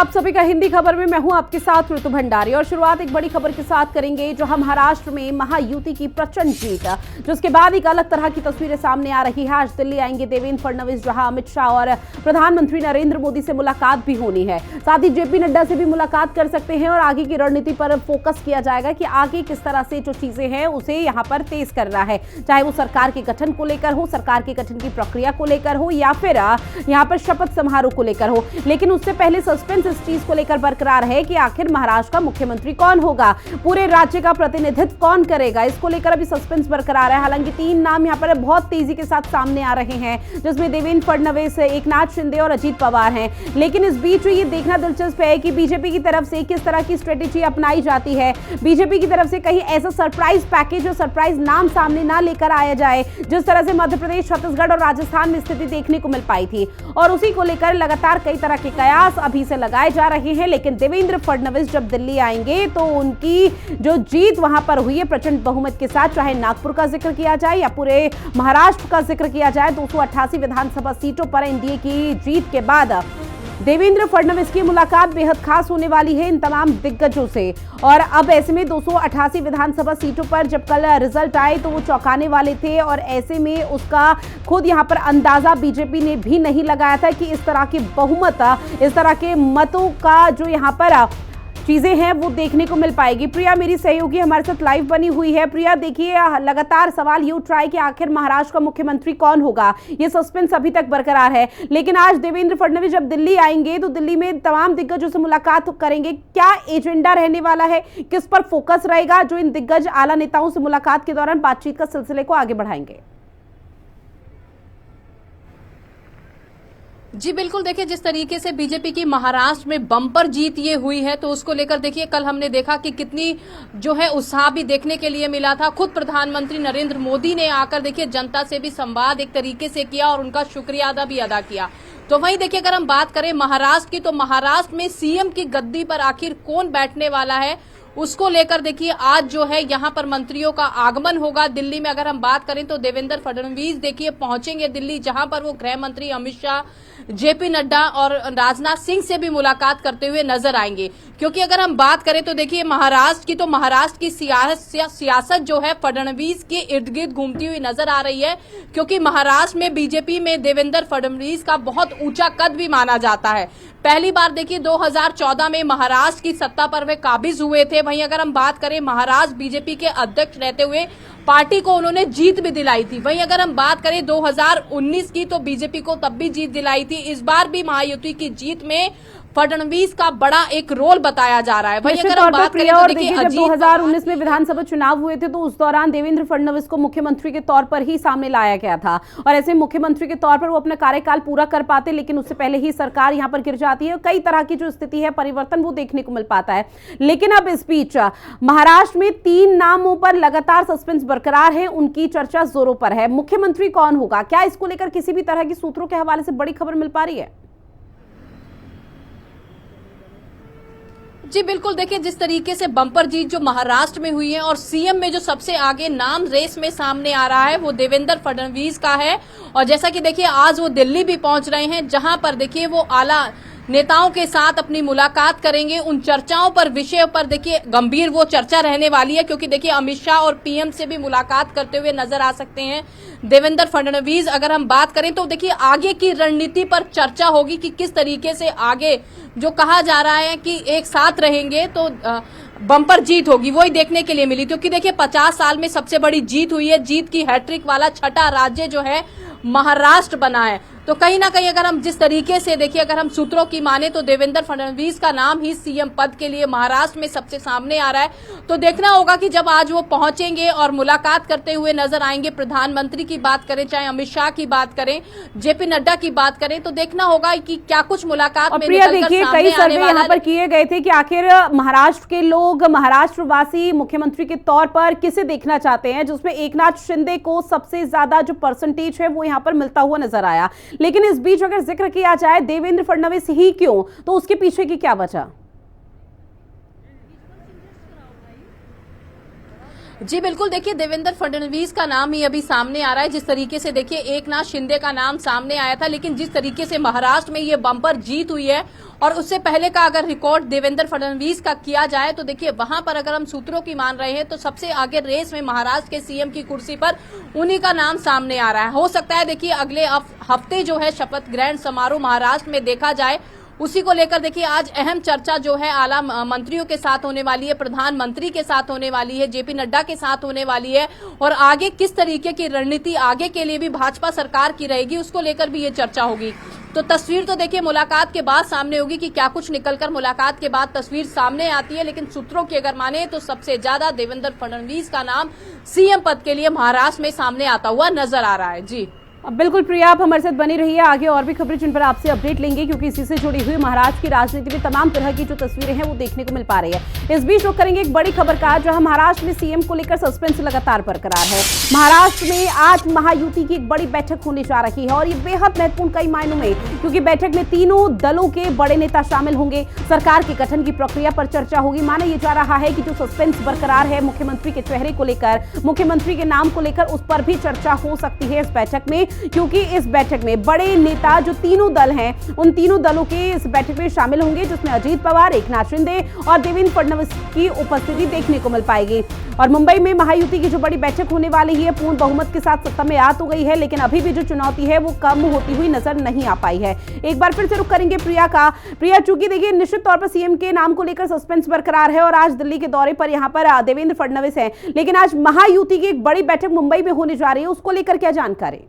आप सभी का हिंदी खबर में मैं हूं आपके साथ ऋतु भंडारी और शुरुआत एक बड़ी खबर के साथ करेंगे जो हम महाराष्ट्र में महायुति की प्रचंड जीत, जिसके बाद एक अलग तरह की तस्वीरें सामने आ रही है। आज दिल्ली आएंगे देवेंद्र फडणवीस, जहां अमित शाह और प्रधानमंत्री नरेंद्र मोदी से मुलाकात भी होनी है। साथ ही जेपी नड्डा से भी मुलाकात कर सकते हैं और आगे की रणनीति पर फोकस किया जाएगा कि आगे किस तरह से जो चीजें हैं उसे यहाँ पर तेज करना है, चाहे वो सरकार के गठन को लेकर हो, सरकार के गठन की प्रक्रिया को लेकर हो या फिर यहाँ पर शपथ समारोह को लेकर हो। लेकिन उससे पहले सस्पेंस इस चीज को लेकर बरकरार है कि आखिर महाराष्ट्र का मुख्यमंत्री कौन होगा, पूरे राज्य का प्रतिनिधित्व कौन करेगा, इसको लेकर अभी सस्पेंस बरकरार है। हालांकि 3 नाम यहाँ पर बहुत तेजी के साथ सामने आ रहे हैं, जिसमें देवेंद्र फडणवीस, एकनाथ शिंदे और अजीत पवार हैं। लेकिन इस बीच ये देखना दिलचस्प है कि बीजेपी की तरफ से किस तरह की स्ट्रेटेजी अपनाई जाती है। बीजेपी की तरफ से कहीं ऐसा सरप्राइज पैकेज और सरप्राइज नाम सामने ना लेकर आया जाए, जिस तरह से मध्य प्रदेश, छत्तीसगढ़ और राजस्थान में स्थिति देखने को मिल पाई थी। और उसी को लेकर लगातार कई तरह के कयास अभी से लगाए जा रहे हैं। लेकिन देवेंद्र फडणवीस जब दिल्ली आएंगे तो उनकी जो जीत वहां पर हुई है प्रचंड बहुमत के साथ, चाहे नागपुर का जिक्र किया जाए या पूरे महाराष्ट्र का जिक्र किया जाए, 288 विधानसभा सीटों पर एनडीए की जीत के बाद देवेंद्र फडणवीस की मुलाकात बेहद खास होने वाली है इन तमाम दिग्गजों से। और अब ऐसे में 288 विधानसभा सीटों पर जब कल रिजल्ट आए तो वो चौंकाने वाले थे और ऐसे में उसका खुद यहां पर अंदाजा बीजेपी ने भी नहीं लगाया था कि इस तरह की बहुमत, इस तरह के मतों का जो यहां पर चीजें हैं वो देखने को मिल पाएगी। प्रिया मेरी सहयोगी हमारे साथ लाइव बनी हुई है। प्रिया, देखिए लगातार सवाल ये उठ रहा है कि आखिर महाराष्ट्र का मुख्यमंत्री कौन होगा, ये सस्पेंस अभी तक बरकरार है। लेकिन आज देवेंद्र फडणवीस जब दिल्ली आएंगे तो दिल्ली में तमाम दिग्गजों से मुलाकात करेंगे। क्या एजेंडा रहने वाला है, किस पर फोकस रहेगा जो इन दिग्गज आला नेताओं से मुलाकात के दौरान बातचीत का सिलसिले को आगे बढ़ाएंगे? जी बिल्कुल, देखिए जिस तरीके से बीजेपी की महाराष्ट्र में बम्पर जीत ये हुई है तो उसको लेकर देखिए कल हमने देखा कि कितनी जो है उत्साह भी देखने के लिए मिला था। खुद प्रधानमंत्री नरेंद्र मोदी ने आकर देखिए जनता से भी संवाद एक तरीके से किया और उनका शुक्रिया भी अदा किया। तो वहीं देखिए अगर हम बात करें महाराष्ट्र की, तो महाराष्ट्र में सीएम की गद्दी पर आखिर कौन बैठने वाला है उसको लेकर देखिए आज जो है यहाँ पर मंत्रियों का आगमन होगा। दिल्ली में अगर हम बात करें तो देवेंद्र फडणवीस देखिए पहुंचेंगे दिल्ली, जहां पर वो गृह मंत्री अमित शाह, जेपी नड्डा और राजनाथ सिंह से भी मुलाकात करते हुए नजर आएंगे। क्योंकि अगर हम बात करें तो देखिए महाराष्ट्र की, तो महाराष्ट्र की सियासत जो है फडणवीस के इर्द गिर्द घूमती हुई नजर आ रही है। क्योंकि महाराष्ट्र में बीजेपी में देवेंद्र फडणवीस का बहुत ऊंचा कद भी माना जाता है। पहली बार देखिए 2014 में महाराष्ट्र की सत्ता पर वे काबिज हुए थे। वहीं अगर हम बात करें महाराष्ट्र बीजेपी के अध्यक्ष रहते हुए पार्टी को उन्होंने जीत भी दिलाई थी। वहीं अगर हम बात करें 2019 की, तो बीजेपी को तब भी जीत दिलाई थी। इस बार भी महायुति की जीत में फडणवीस का बड़ा एक रोल बताया जा रहा है। वहीं अगर हम बात करें तो देखिए जब 2019 में विधानसभा चुनाव हुए थे तो उस दौरान देवेंद्र फडणवीस को मुख्यमंत्री के तौर पर ही सामने लाया गया था और ऐसे मुख्यमंत्री के तौर पर वो अपना कार्यकाल पूरा कर पाते, लेकिन उससे पहले ही सरकार यहां पर गिर जाती है। कई तरह की जो स्थिति है, परिवर्तन वो देखने को मिल पाता है। लेकिन अब इस बीच महाराष्ट्र में 3 नामों पर लगातार सस्पेंस बरकरार है, उनकी चर्चा जोरों पर है। मुख्यमंत्री कौन होगा, क्या इसको लेकर किसी भी तरह की सूत्रों के हवाले से बड़ी खबर मिल पा रही है? जी बिल्कुल, देखिए जिस तरीके से बम्पर जीत जो महाराष्ट्र में हुई है और सीएम में जो सबसे आगे नाम रेस में सामने आ रहा है वो देवेंद्र फडणवीस का है। और जैसा कि देखिए आज वो दिल्ली भी पहुंच रहे हैं, जहां पर देखिए वो आला नेताओं के साथ अपनी मुलाकात करेंगे। उन चर्चाओं पर, विषय पर देखिए गंभीर वो चर्चा रहने वाली है। क्योंकि देखिए अमित शाह और पीएम से भी मुलाकात करते हुए नजर आ सकते हैं देवेंद्र फडणवीस। अगर हम बात करें तो देखिए आगे की रणनीति पर चर्चा होगी कि किस तरीके से आगे जो कहा जा रहा है कि एक साथ रहेंगे तो बम्पर जीत होगी, वही देखने के लिए मिली। क्योंकि देखिए 50 साल में सबसे बड़ी जीत हुई है, जीत की हैट्रिक वाला छठा राज्य जो है महाराष्ट्र बना है। तो कहीं ना कहीं अगर हम जिस तरीके से देखिए, अगर हम सूत्रों की माने तो देवेंद्र फडणवीस का नाम ही सीएम पद के लिए महाराष्ट्र में सबसे सामने आ रहा है। तो देखना होगा कि जब आज वो पहुंचेंगे और मुलाकात करते हुए नजर आएंगे, प्रधानमंत्री की बात करें, चाहे अमित शाह की बात करें, जेपी नड्डा की बात करें, तो देखना होगा कि क्या कुछ मुलाकात में देखिए कई सर्वे यहाँ पर किए गए थे कि आखिर महाराष्ट्र के लोग, महाराष्ट्रवासी मुख्यमंत्री के तौर पर किसे देखना चाहते हैं, जिसमें एकनाथ शिंदे को सबसे ज्यादा जो परसेंटेज है वो यहाँ पर मिलता हुआ नजर आया। लेकिन इस बीच अगर जिक्र किया जाए देवेंद्र फडणवीस ही क्यों, तो उसके पीछे की क्या वजह? जी बिल्कुल, देखिए देवेंद्र फडणवीस का नाम ही अभी सामने आ रहा है। जिस तरीके से देखिए एकनाथ शिंदे का नाम सामने आया था, लेकिन जिस तरीके से महाराष्ट्र में ये बम्पर जीत हुई है और उससे पहले का अगर रिकॉर्ड देवेंद्र फडणवीस का किया जाए तो देखिए वहां पर अगर हम सूत्रों की मान रहे हैं तो सबसे आगे रेस में महाराष्ट्र के सीएम की कुर्सी पर उन्हीं का नाम सामने आ रहा है। हो सकता है देखिए अगले हफ्ते जो है शपथ ग्रहण समारोह महाराष्ट्र में देखा जाए, उसी को लेकर देखिए आज अहम चर्चा जो है आला मंत्रियों के साथ होने वाली है, प्रधानमंत्री के साथ होने वाली है, जेपी नड्डा के साथ होने वाली है और आगे किस तरीके की रणनीति आगे के लिए भी भाजपा सरकार की रहेगी उसको लेकर भी ये चर्चा होगी। तो तस्वीर तो देखिए मुलाकात के बाद सामने होगी कि क्या कुछ निकलकर मुलाकात के बाद तस्वीर सामने आती है, लेकिन सूत्रों की अगर माने तो सबसे ज्यादा देवेंद्र फडणवीस का नाम सीएम पद के लिए महाराष्ट्र में सामने आता हुआ नजर आ रहा है। जी बिल्कुल प्रिया, आप हमारे साथ बनी रहिए, आगे और भी खबरें जिन पर आपसे अपडेट लेंगे क्योंकि इसी से जुड़ी हुई महाराष्ट्र की राजनीति में तमाम तरह की जो तस्वीरें हैं वो देखने को मिल पा रही है। इस बीच रुक करेंगे एक बड़ी खबर का, जहां महाराष्ट्र में सीएम को लेकर सस्पेंस लगातार बरकरार है। महाराष्ट्र में आज महायुति की एक बड़ी बैठक होने जा रही है और ये बेहद महत्वपूर्ण कई मायनों में, क्योंकि बैठक में तीनों दलों के बड़े नेता शामिल होंगे। सरकार के गठन की प्रक्रिया पर चर्चा होगी। माना यह जा रहा है कि जो सस्पेंस बरकरार है मुख्यमंत्री के चेहरे को लेकर, मुख्यमंत्री के नाम को लेकर, उस पर भी चर्चा हो सकती है इस बैठक में, क्योंकि इस बैठक में बड़े नेता जो तीनों दल हैं उन तीनों दलों के इस बैठक में शामिल होंगे, जिसमें अजीत पवार, एकनाथ शिंदे और देवेंद्र फडणवीस की उपस्थिति देखने को मिल पाएगी। और मुंबई में महायुति की जो बड़ी बैठक होने वाली है पूर्ण बहुमत के साथ सत्ता में आ तो गई है, लेकिन अभी भी जो चुनौती है वो कम होती हुई नजर नहीं आ पाई है। एक बार फिर से रुक करेंगे प्रिया, चूंकि देखिए निश्चित तौर पर सीएम के नाम को लेकर सस्पेंस बरकरार है और आज दिल्ली के दौरे पर यहां पर देवेंद्र फडणवीस हैं, लेकिन आज महायुति की एक बड़ी बैठक मुंबई में होने जा रही है, उसको लेकर क्या जानकारी?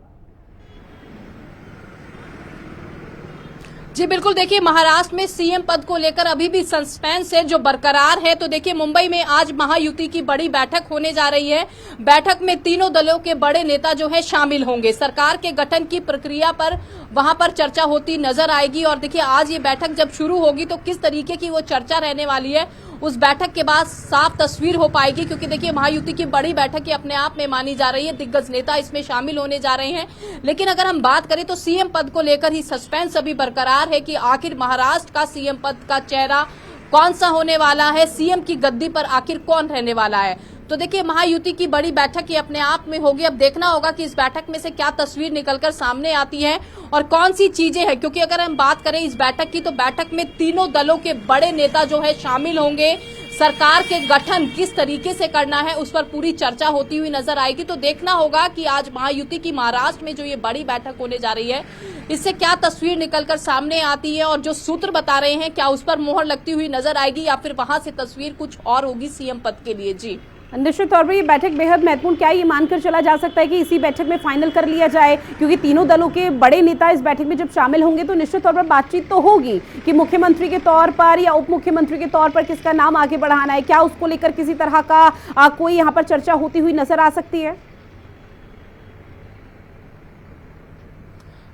जी बिल्कुल, देखिए महाराष्ट्र में सीएम पद को लेकर अभी भी सस्पेंस है जो बरकरार है। तो देखिए मुंबई में आज महायुति की बड़ी बैठक होने जा रही है। बैठक में तीनों दलों के बड़े नेता जो है शामिल होंगे। सरकार के गठन की प्रक्रिया पर वहां पर चर्चा होती नजर आएगी और देखिए आज ये बैठक जब शुरू होगी तो किस तरीके की वो चर्चा रहने वाली है उस बैठक के बाद साफ तस्वीर हो पाएगी, क्योंकि देखिए महायुति की बड़ी बैठक अपने आप में मानी जा रही है। दिग्गज नेता इसमें शामिल होने जा रहे हैं, लेकिन अगर हम बात करें तो सीएम पद को लेकर ही सस्पेंस अभी बरकरार है कि आखिर महाराष्ट्र का सीएम पद का चेहरा कौन सा होने वाला है, सीएम की गद्दी पर आखिर कौन रहने वाला है। तो देखिए महायुति की बड़ी बैठक ये अपने आप में होगी। अब देखना होगा कि इस बैठक में से क्या तस्वीर निकलकर सामने आती है और कौन सी चीजें हैं, क्योंकि अगर हम बात करें इस बैठक की तो बैठक में तीनों दलों के बड़े नेता जो है शामिल होंगे। सरकार के गठन किस तरीके से करना है उस पर पूरी चर्चा होती हुई नजर आएगी। तो देखना होगा कि आज महायुति की महाराष्ट्र में जो ये बड़ी बैठक होने जा रही है इससे क्या तस्वीर निकलकर सामने आती है और जो सूत्र बता रहे हैं क्या उस पर मोहर लगती हुई नजर आएगी या फिर वहां से तस्वीर कुछ और होगी सीएम पद के लिए। जी निश्चित तौर पर ये बैठक बेहद महत्वपूर्ण, क्या ये मानकर चला जा सकता है कि इसी बैठक में फाइनल कर लिया जाए, क्योंकि तीनों दलों के बड़े नेता इस बैठक में जब शामिल होंगे तो निश्चित तौर पर बातचीत तो होगी कि मुख्यमंत्री के तौर पर या उप मुख्यमंत्री के तौर पर किसका नाम आगे बढ़ाना है, क्या उसको लेकर किसी तरह का कोई यहाँ पर चर्चा होती हुई नजर आ सकती है?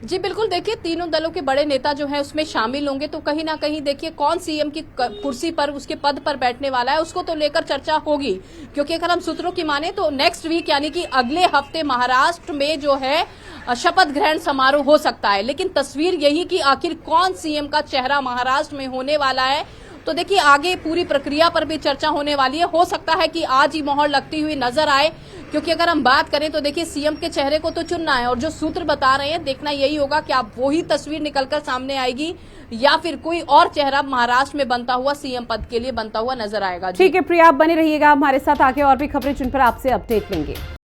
जी बिल्कुल, देखिए तीनों दलों के बड़े नेता जो है उसमें शामिल होंगे, तो कहीं ना कहीं देखिए कौन सीएम की कुर्सी पर उसके पद पर बैठने वाला है उसको तो लेकर चर्चा होगी, क्योंकि अगर हम सूत्रों की माने तो नेक्स्ट वीक यानी कि अगले हफ्ते महाराष्ट्र में जो है शपथ ग्रहण समारोह हो सकता है। लेकिन तस्वीर यही कि आखिर कौन सीएम का चेहरा महाराष्ट्र में होने वाला है, तो देखिए आगे पूरी प्रक्रिया पर भी चर्चा होने वाली है। हो सकता है कि आज ही मोहर लगती हुई नजर आए, क्योंकि अगर हम बात करें तो देखिए सीएम के चेहरे को तो चुनना है और जो सूत्र बता रहे हैं देखना यही होगा कि आप वही तस्वीर निकलकर सामने आएगी या फिर कोई और चेहरा महाराष्ट्र में बनता हुआ सीएम पद के लिए बनता हुआ नजर आएगा। ठीक है प्रिया, आप बने रहिएगा हमारे साथ, आगे और भी खबरें जिन पर आपसे अपडेट लेंगे।